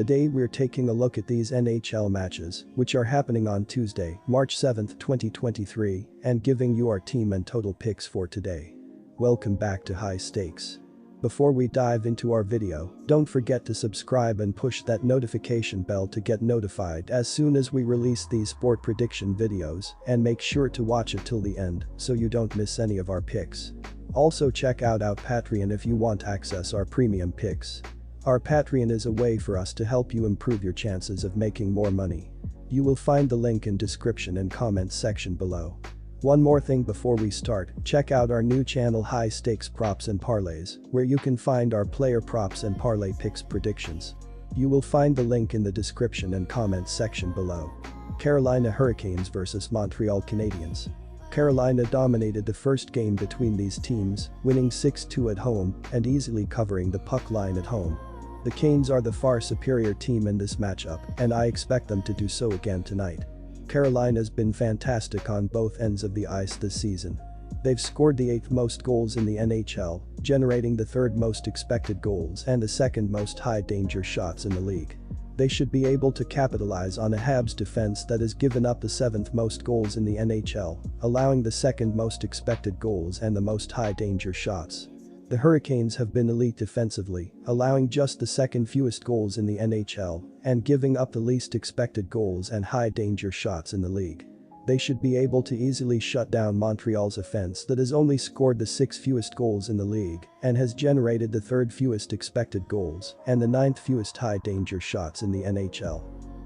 Today we're taking a look at these NHL matches, which are happening on Tuesday, March 7, 2023, and giving you our team and total picks for today. Welcome back to High Stakes. Before we dive into our video, don't forget to subscribe and push that notification bell to get notified as soon as we release these sport prediction videos, and make sure to watch it till the end so you don't miss any of our picks. Also check out our Patreon if you want access our premium picks. Our Patreon is a way for us to help you improve your chances of making more money. You will find the link in description and comments section below. One more thing before we start, check out our new channel High Stakes Props and Parlays, where you can find our player props and parlay picks predictions. You will find the link in the description and comments section below. Carolina Hurricanes vs Montreal Canadiens. Carolina dominated the first game between these teams, winning 6-2 at home and easily covering the puck line at home. The Canes are the far superior team in this matchup, and I expect them to do so again tonight. Carolina's been fantastic on both ends of the ice this season. They've scored the 8th most goals in the NHL, generating the 3rd most expected goals and the 2nd most high-danger shots in the league. They should be able to capitalize on a Habs defense that has given up the 7th most goals in the NHL, allowing the 2nd most expected goals and the most high-danger shots. The Hurricanes have been elite defensively, allowing just the 2nd fewest goals in the NHL and giving up the least expected goals and high-danger shots in the league. They should be able to easily shut down Montreal's offense that has only scored the 6th fewest goals in the league and has generated the 3rd fewest expected goals and the 9th fewest high-danger shots in the NHL.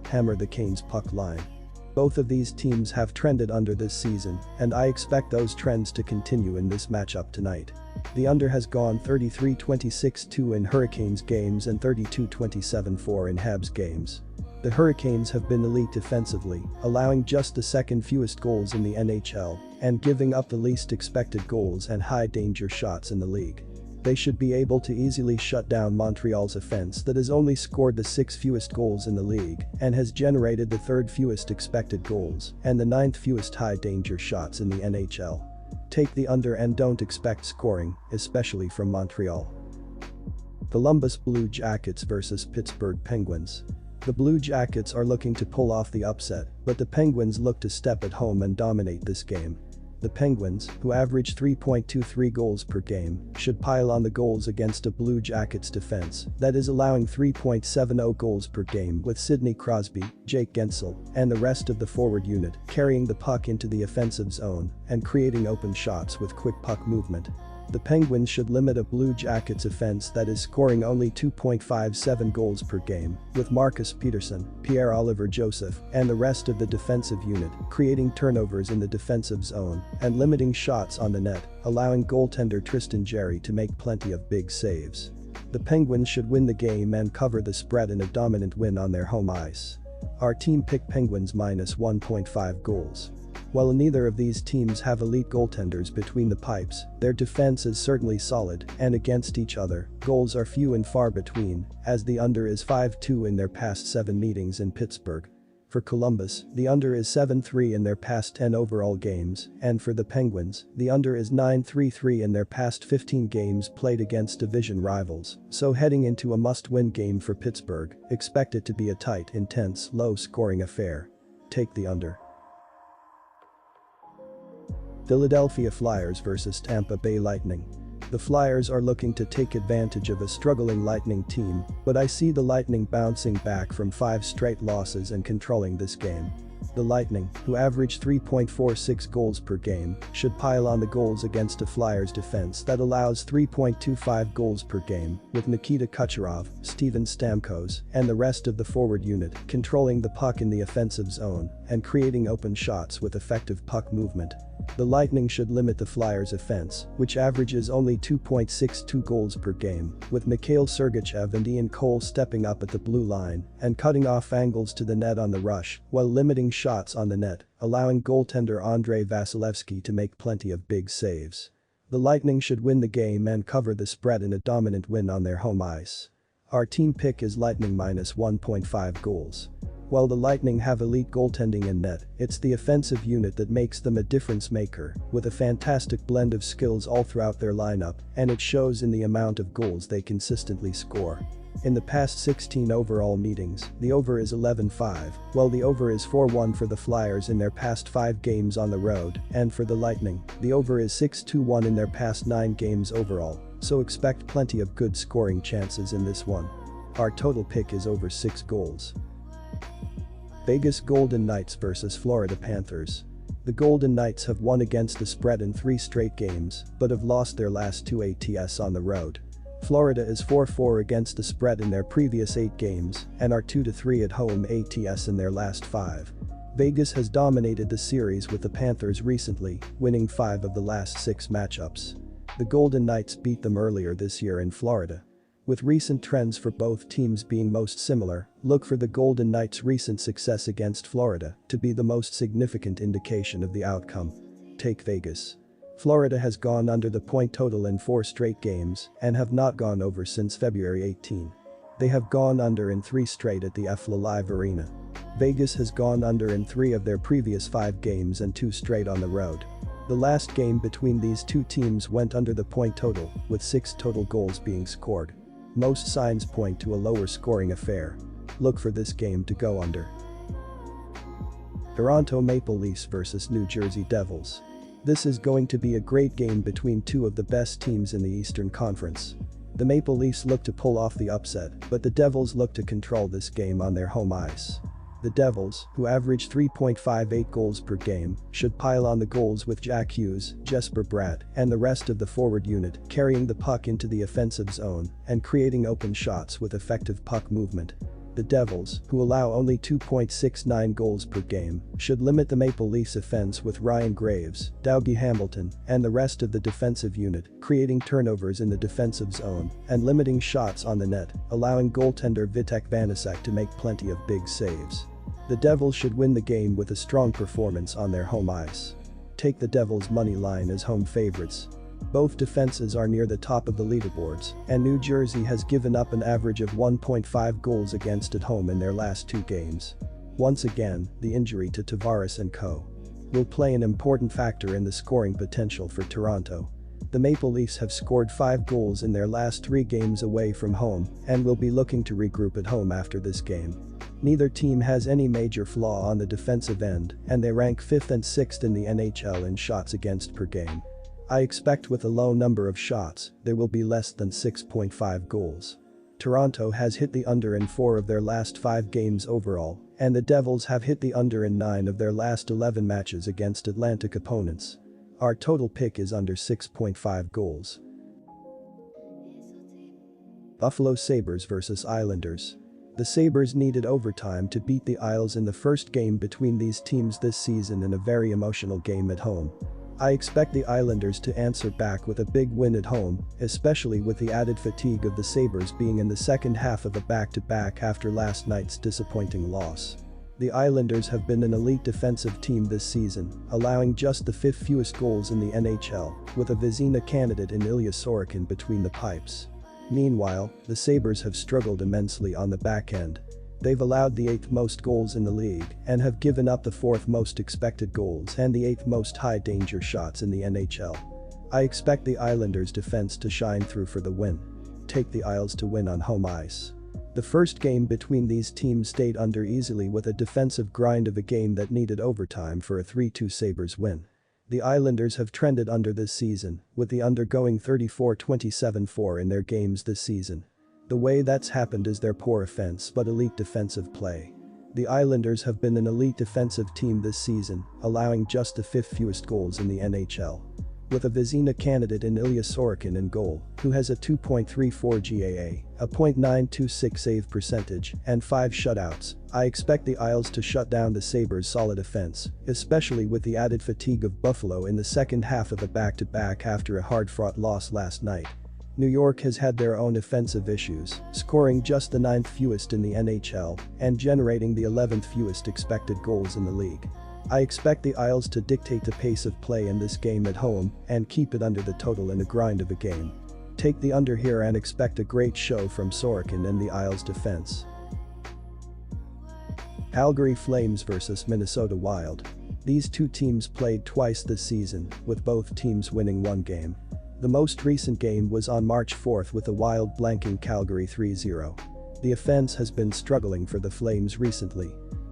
Hammer the Canes' puck line. Both of these teams have trended under this season, and I expect those trends to continue in this matchup tonight. The under has gone 33-26-2 in Hurricanes games and 32-27-4 in Habs games. The Hurricanes have been elite defensively, allowing just the 2nd fewest goals in the NHL and giving up the least expected goals and high-danger shots in the league. They should be able to easily shut down Montreal's offense that has only scored the 6th fewest goals in the league and has generated the 3rd fewest expected goals and the 9th fewest high-danger shots in the NHL. Take the under and don't expect scoring, especially from Montreal. Columbus Blue Jackets vs Pittsburgh Penguins. The Blue Jackets are looking to pull off the upset, but the Penguins look to step at home and dominate this game. The Penguins, who average 3.23 goals per game, should pile on the goals against a Blue Jackets defense that is allowing 3.70 goals per game, with Sidney Crosby, Jake Guentzel, and the rest of the forward unit carrying the puck into the offensive zone and creating open shots with quick puck movement. The Penguins should limit a Blue Jackets offense that is scoring only 2.57 goals per game, with Marcus Peterson, Pierre-Olivier Joseph, and the rest of the defensive unit creating turnovers in the defensive zone and limiting shots on the net, allowing goaltender Tristan Jarry to make plenty of big saves. The Penguins should win the game and cover the spread in a dominant win on their home ice. Our team picked Penguins -1.5 goals. While neither of these teams have elite goaltenders between the pipes, their defense is certainly solid, and against each other, goals are few and far between, as the under is 5-2 in their past 7 meetings in Pittsburgh. For Columbus, the under is 7-3 in their past 10 overall games, and for the Penguins, the under is 9-3-3 in their past 15 games played against division rivals, so heading into a must-win game for Pittsburgh, expect it to be a tight, intense, low-scoring affair. Take the under. Philadelphia Flyers vs Tampa Bay Lightning. The Flyers are looking to take advantage of a struggling Lightning team, but I see the Lightning bouncing back from 5 straight losses and controlling this game. The Lightning, who average 3.46 goals per game, should pile on the goals against a Flyers defense that allows 3.25 goals per game, with Nikita Kucherov, Steven Stamkos, and the rest of the forward unit controlling the puck in the offensive zone and creating open shots with effective puck movement. The Lightning should limit the Flyers' offense, which averages only 2.62 goals per game, with Mikhail Sergachev and Ian Cole stepping up at the blue line and cutting off angles to the net on the rush while limiting shots on the net, allowing goaltender Andrei Vasilevsky to make plenty of big saves. The Lightning should win the game and cover the spread in a dominant win on their home ice. Our team pick is Lightning -1.5 goals. While the Lightning have elite goaltending in net, it's the offensive unit that makes them a difference maker, with a fantastic blend of skills all throughout their lineup, and it shows in the amount of goals they consistently score. In the past 16 overall meetings, the over is 11-5, while the over is 4-1 for the Flyers in their past 5 games on the road, and for the Lightning, the over is 6-1 in their past 9 games overall, so expect plenty of good scoring chances in this one. Our total pick is over 6 goals. Vegas Golden Knights vs Florida Panthers. The Golden Knights have won against the spread in 3 straight games, but have lost their last 2 ATS on the road. Florida is 4-4 against the spread in their previous 8 games and are 2-3 at home ATS in their last 5. Vegas has dominated the series with the Panthers recently, winning 5 of the last 6 matchups. The Golden Knights beat them earlier this year in Florida. With recent trends for both teams being most similar, look for the Golden Knights' recent success against Florida to be the most significant indication of the outcome. Take Vegas. Florida has gone under the point total in 4 straight games and have not gone over since February 18. They have gone under in 3 straight at the FLA Live Arena. Vegas has gone under in 3 of their previous 5 games and 2 straight on the road. The last game between these 2 teams went under the point total, with 6 total goals being scored. Most signs point to a lower scoring affair. Look for this game to go under. Toronto Maple Leafs vs New Jersey Devils. This is going to be a great game between 2 of the best teams in the Eastern Conference. The Maple Leafs look to pull off the upset, but the Devils look to control this game on their home ice. The Devils, who average 3.58 goals per game, should pile on the goals with Jack Hughes, Jesper Bratt, and the rest of the forward unit carrying the puck into the offensive zone and creating open shots with effective puck movement. The Devils, who allow only 2.69 goals per game, should limit the Maple Leafs offense with Ryan Graves, Dougie Hamilton, and the rest of the defensive unit, creating turnovers in the defensive zone and limiting shots on the net, allowing goaltender Vitek Vanecek to make plenty of big saves. The Devils should win the game with a strong performance on their home ice. Take the Devils' money line as home favorites. Both defenses are near the top of the leaderboards, and New Jersey has given up an average of 1.5 goals against at home in their last 2 games. Once again, the injury to Tavares and co. will play an important factor in the scoring potential for Toronto. The Maple Leafs have scored 5 goals in their last 3 games away from home and will be looking to regroup at home after this game. Neither team has any major flaw on the defensive end, and they rank 5th and 6th in the NHL in shots against per game. I expect with a low number of shots, there will be less than 6.5 goals. Toronto has hit the under in 4 of their last 5 games overall, and the Devils have hit the under in 9 of their last 11 matches against Atlantic opponents. Our total pick is under 6.5 goals. Buffalo Sabres vs Islanders. The Sabres needed overtime to beat the Isles in the first game between these teams this season in a very emotional game at home. I expect the Islanders to answer back with a big win at home, especially with the added fatigue of the Sabres being in the second half of a back-to-back after last night's disappointing loss. The Islanders have been an elite defensive team this season, allowing just the 5th fewest goals in the NHL, with a Vezina candidate in Ilya Sorokin between the pipes. Meanwhile, the Sabres have struggled immensely on the back end. They've allowed the 8th most goals in the league and have given up the 4th most expected goals and the 8th most high-danger shots in the NHL. I expect the Islanders' defense to shine through for the win. Take the Isles to win on home ice. The first game between these teams stayed under easily with a defensive grind of a game that needed overtime for a 3-2 Sabres win. The Islanders have trended under this season, with the under going 34-27-4 in their games this season. The way that's happened is their poor offense but elite defensive play. The Islanders have been an elite defensive team this season, allowing just the 5th fewest goals in the NHL. With a Vezina candidate in Ilya Sorokin in goal, who has a 2.34 GAA, a .926 save percentage, and 5 shutouts, I expect the Isles to shut down the Sabres' solid offense, especially with the added fatigue of Buffalo in the second half of a back-to-back after a hard-fought loss last night. New York has had their own offensive issues, scoring just the 9th fewest in the NHL and generating the 11th fewest expected goals in the league. I expect the Isles to dictate the pace of play in this game at home and keep it under the total in a grind of a game. Take the under here and expect a great show from Sorokin and the Isles defense. Calgary Flames vs Minnesota Wild. These 2 teams played twice this season, with both teams winning 1 game. The most recent game was on March 4th with the Wild blanking Calgary 3-0. The offense has been struggling for the Flames recently.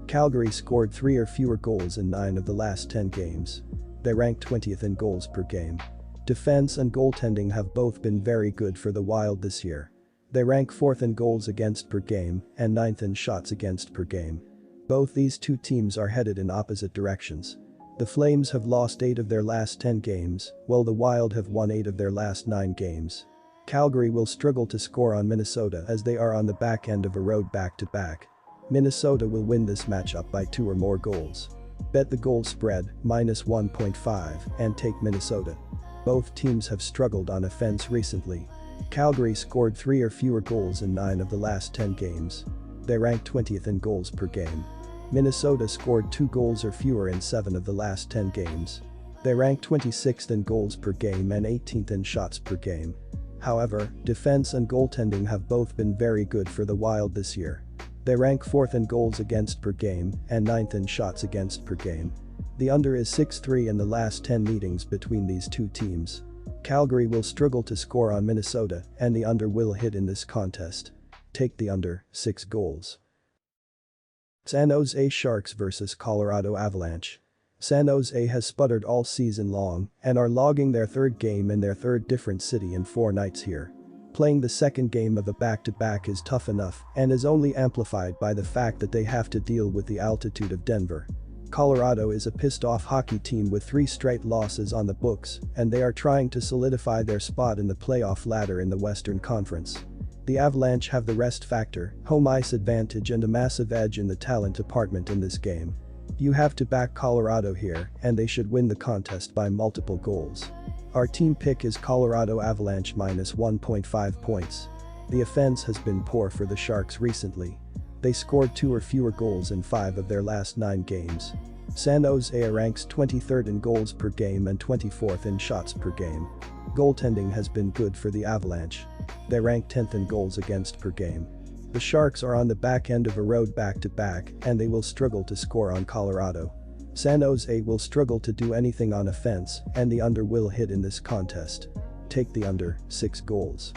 Calgary scored 3 or fewer goals in 9 of the last 10 games. They rank 20th in goals per game. Defense and goaltending have both been very good for the Wild this year. They rank 4th in goals against per game and 9th in shots against per game. Both these two teams are headed in opposite directions. The Flames have lost 8 of their last 10 games, while the Wild have won 8 of their last 9 games. Calgary will struggle to score on Minnesota as they are on the back end of a road back-to-back. Minnesota will win this matchup by 2 or more goals. Bet the goal spread, -1.5, and take Minnesota. Both teams have struggled on offense recently. Calgary scored 3 or fewer goals in 9 of the last 10 games. They rank 20th in goals per game. Minnesota scored 2 goals or fewer in 7 of the last 10 games. They rank 26th in goals per game and 18th in shots per game. However, defense and goaltending have both been very good for the Wild this year. They rank 4th in goals against per game and 9th in shots against per game. The under is 6-3 in the last 10 meetings between these two teams. Calgary will struggle to score on Minnesota and the under will hit in this contest. Take the under, 6 goals. San Jose Sharks vs Colorado Avalanche. San Jose has sputtered all season long and are logging their 3rd game in their 3rd different city in 4 nights here. Playing the 2nd game of a back-to-back is tough enough and is only amplified by the fact that they have to deal with the altitude of Denver. Colorado is a pissed-off hockey team with 3 straight losses on the books, and they are trying to solidify their spot in the playoff ladder in the Western Conference. The Avalanche have the rest factor, home ice advantage and a massive edge in the talent department in this game. You have to back Colorado here, and they should win the contest by multiple goals. Our team pick is Colorado Avalanche -1.5 points. The offense has been poor for the Sharks recently. They scored 2 or fewer goals in 5 of their last 9 games. San Jose ranks 23rd in goals per game and 24th in shots per game. Goaltending has been good for the Avalanche. They rank 10th in goals against per game. The Sharks are on the back end of a road back-to-back and they will struggle to score on Colorado. San Jose will struggle to do anything on offense and the under will hit in this contest. Take the under, 6 goals.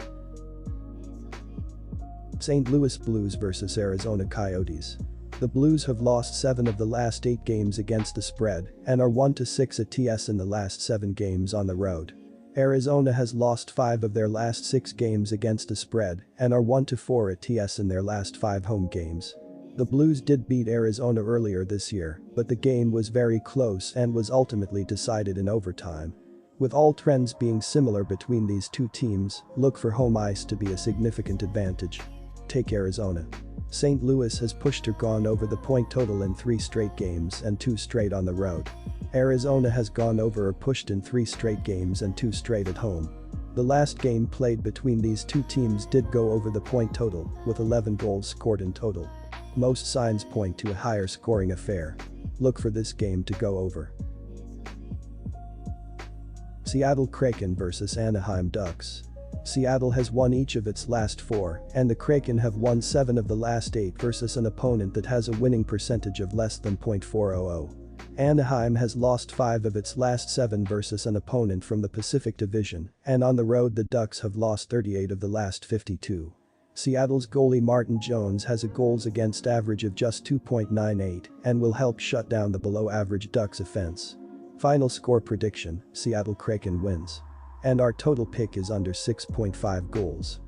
St. Louis Blues vs Arizona Coyotes. The Blues have lost 7 of the last 8 games against the spread and are 1-6 at TS in the last 7 games on the road. Arizona has lost 5 of their last 6 games against the spread and are 1-4 at TS in their last 5 home games. The Blues did beat Arizona earlier this year, but the game was very close and was ultimately decided in overtime. With all trends being similar between these two teams, look for home ice to be a significant advantage. Take Arizona. St. Louis has pushed or gone over the point total in 3 straight games and 2 straight on the road. Arizona has gone over or pushed in 3 straight games and 2 straight at home. The last game played between these two teams did go over the point total, with 11 goals scored in total. Most signs point to a higher scoring affair. Look for this game to go over. Seattle Kraken vs Anaheim Ducks. Seattle has won each of its last 4, and the Kraken have won 7 of the last 8 versus an opponent that has a winning percentage of less than .400. Anaheim has lost 5 of its last 7 versus an opponent from the Pacific Division, and on the road the Ducks have lost 38 of the last 52. Seattle's goalie Martin Jones has a goals against average of just 2.98 and will help shut down the below-average Ducks offense. Final score prediction, Seattle Kraken wins. And our total pick is under 6.5 goals.